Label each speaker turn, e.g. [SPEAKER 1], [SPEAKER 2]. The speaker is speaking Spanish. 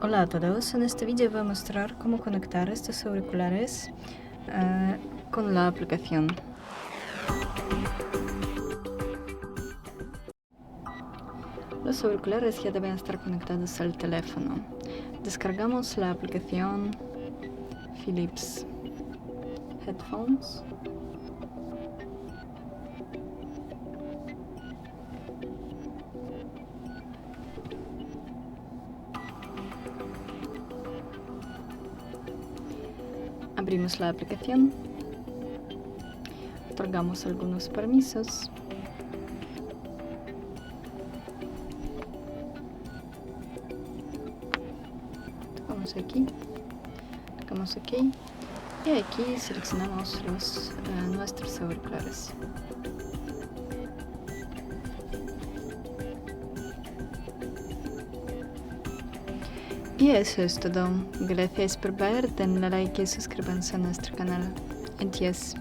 [SPEAKER 1] Hola a todos, en este vídeo voy a mostrar cómo conectar estos auriculares con la aplicación. Los auriculares ya deben estar conectados al teléfono. Descargamos la aplicación Philips Headphones. Abrimos la aplicación, otorgamos algunos permisos. Tocamos aquí y aquí seleccionamos nuestros auriculares. Y eso es todo. Gracias por ver, denle like y suscríbanse a nuestro canal. Adiós.